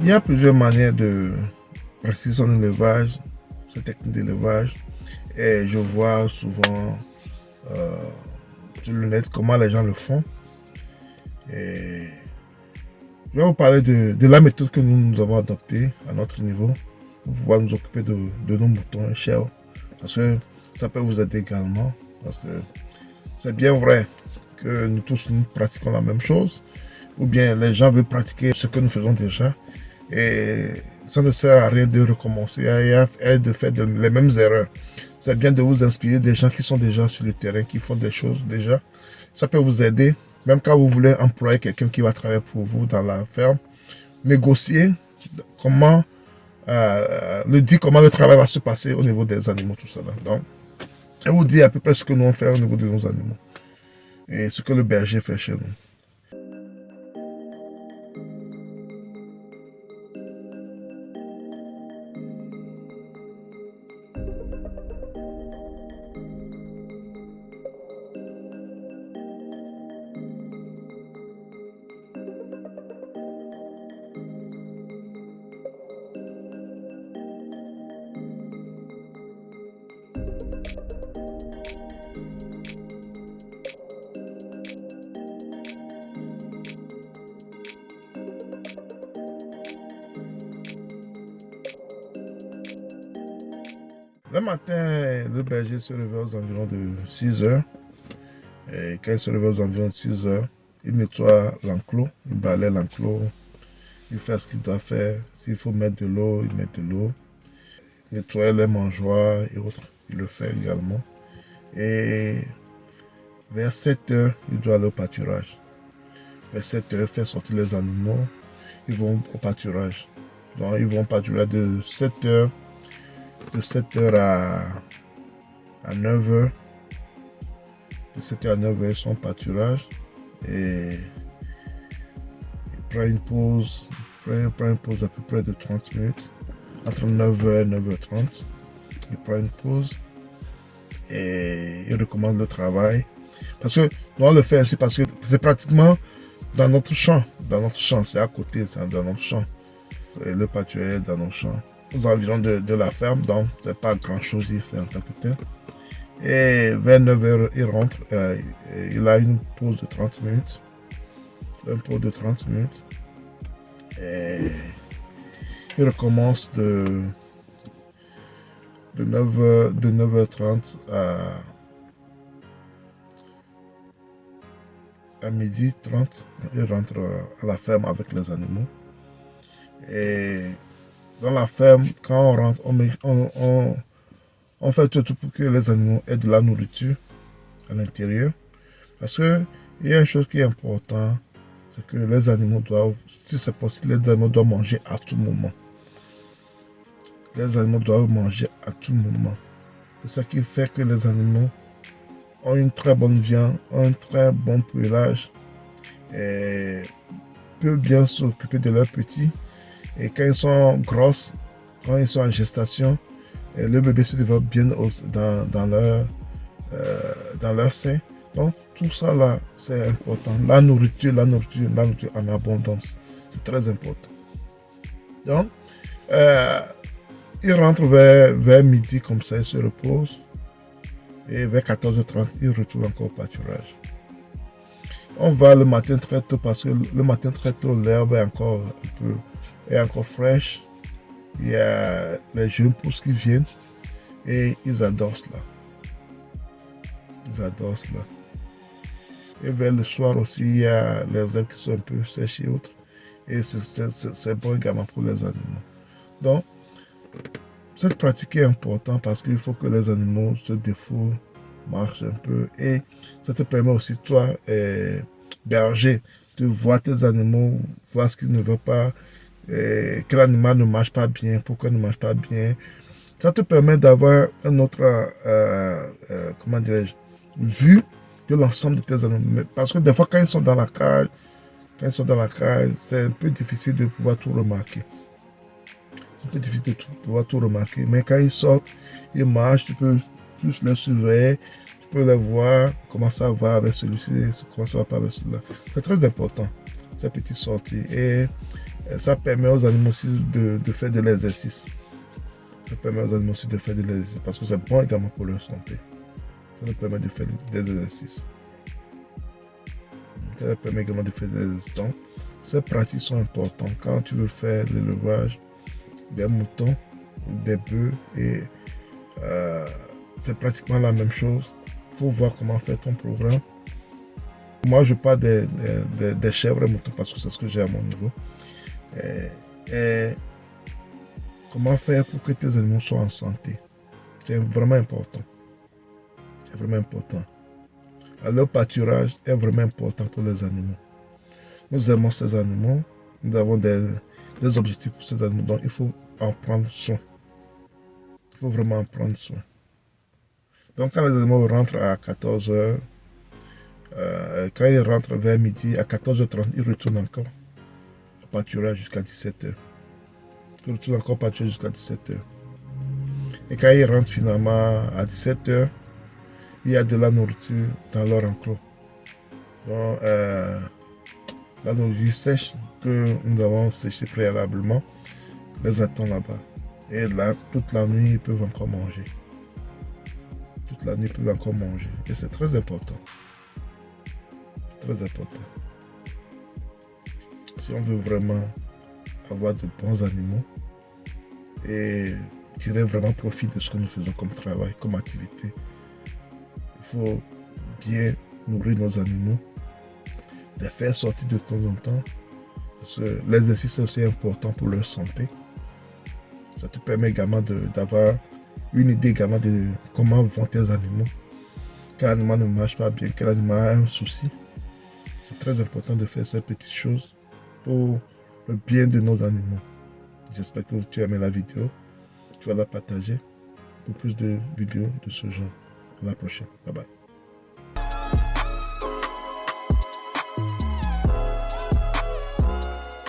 Il y a plusieurs manières de pratiquer son élevage, cette technique d'élevage. Et je vois souvent sur le net comment les gens le font. Et je vais vous parler de la méthode que nous avons adoptée à notre niveau pour pouvoir nous occuper de nos moutons chers. Parce que ça peut vous aider également. Parce que c'est bien vrai que nous tous nous pratiquons la même chose. Ou bien les gens veulent pratiquer ce que nous faisons déjà. Et ça ne sert à rien de recommencer et de faire les mêmes erreurs. C'est bien de vous inspirer des gens qui sont déjà sur le terrain, qui font des choses déjà. Ça peut vous aider. Même quand vous voulez employer quelqu'un qui va travailler pour vous dans la ferme, négocier comment comment le travail va se passer au niveau des animaux, tout ça. Donc, je vous dis à peu près ce que nous on fait au niveau de nos animaux et ce que le berger fait chez nous. Le matin, le berger se réveille aux environs de 6 heures. Et quand il se réveille aux environs de 6 heures, il nettoie l'enclos, il balaie l'enclos, il fait ce qu'il doit faire. S'il faut mettre de l'eau, il met de l'eau. Nettoyer les mangeoires et autres, il le fait également. Et vers 7 heures, il doit aller au pâturage. Vers 7 heures, il fait sortir les animaux, ils vont au pâturage. Donc ils vont au pâturage de 7 heures à 9 heures. De 7 heures à 9 heures, ils sont au pâturage. Et il prend une pause. Il prend une pause d'à peu près de 30 minutes. Entre 9h et 9h30. Il prend une pause. Et il recommence le travail. Parce que nous on le fait ainsi parce que c'est pratiquement dans notre champ. Dans notre champ, c'est à côté, c'est dans notre champ. Et le pâturage est dans nos champs. Aux environs de la ferme, donc c'est pas grand chose il fait en tant que tel. Et vers 9h, il rentre, il a une pause de 30 minutes. Une pause de 30 minutes. Et il recommence de 9h30 à midi 30. Il rentre à la ferme avec les animaux. Et dans la ferme, quand on rentre, on fait tout pour que les animaux aient de la nourriture à l'intérieur. Parce qu'il y a une chose qui est importante, c'est que les animaux doivent, si c'est possible, les animaux doivent manger à tout moment. Les animaux doivent manger à tout moment. C'est ça qui fait que les animaux ont une très bonne viande, ont un très bon pelage, et peuvent bien s'occuper de leurs petits. Et quand ils sont grosses, quand ils sont en gestation, le bébé se développe bien dans leur sein. Donc tout ça là, c'est important. La nourriture en abondance. C'est très important. Donc, il rentre vers midi comme ça, il se repose. Et vers 14h30, il retourne encore au pâturage. On va le matin très tôt parce que le matin très tôt, l'herbe est encore fraîche. Il y a les jeunes pousses qui viennent et ils adorent cela. Ils adorent cela. Et vers le soir aussi, il y a les herbes qui sont un peu sèches et autres. Et c'est bon également pour les animaux. Donc, cette pratique est importante parce qu'il faut que les animaux se défoulent, marchent un peu. Et ça te permet aussi, toi, berger, de voir tes animaux, voir ce qu'ils ne veulent pas, quel animal ne marche pas bien, pourquoi il ne marche pas bien. Ça te permet d'avoir un autre, comment dirais-je, vue de l'ensemble de tes animaux. Parce que des fois, quand ils sont dans la cage, c'est un peu difficile de pouvoir tout remarquer. C'est un peu difficile de pouvoir tout remarquer. Mais quand ils sortent, ils marchent, tu peux plus les surveiller, tu peux les voir, comment ça va avec celui-ci, comment ça va pas avec celui-là. C'est très important, ces petites sorties. Et Ça permet aux animaux aussi de faire de l'exercice. Ça permet aux animaux aussi de faire de l'exercice parce que c'est bon également pour leur santé. Ça leur permet de faire des exercices. Ça leur permet également de faire des exercices. Donc, ces pratiques sont importantes quand tu veux faire l'élevage des moutons, des bœufs et c'est pratiquement la même chose. Il faut voir comment faire ton programme. Moi, je parle des chèvres et moutons parce que c'est ce que j'ai à mon niveau. Et comment faire pour que tes animaux soient en santé. C'est vraiment important. C'est vraiment important. Leur pâturage est vraiment important pour les animaux. Nous aimons ces animaux. Nous avons des objectifs pour ces animaux. Donc, il faut en prendre soin. Il faut vraiment en prendre soin. Donc, quand les animaux rentrent à 14h, quand ils rentrent vers midi, à 14h30, ils retournent encore au pâturage jusqu'à 17h. Ils retournent encore au pâturage jusqu'à 17h. Et quand ils rentrent finalement à 17h, il y a de la nourriture dans leur enclos. Donc, la nourriture sèche que nous avons séchée préalablement les attend là-bas. Et là, toute la nuit, ils peuvent encore manger. Toute la nuit, ils peuvent encore manger. Et c'est très important. Très important. Si on veut vraiment avoir de bons animaux et tirer vraiment profit de ce que nous faisons comme travail, comme activité, il faut bien nourrir nos animaux, les faire sortir de temps en temps. L'exercice est aussi important pour leur santé. Ça te permet également d'avoir une idée également de comment vont tes animaux. Quel animal ne marche pas bien, quel animal a un souci. C'est très important de faire ces petites choses pour le bien de nos animaux. J'espère que tu as aimé la vidéo. Tu vas la partager pour plus de vidéos de ce genre. À la prochaine. Bye bye.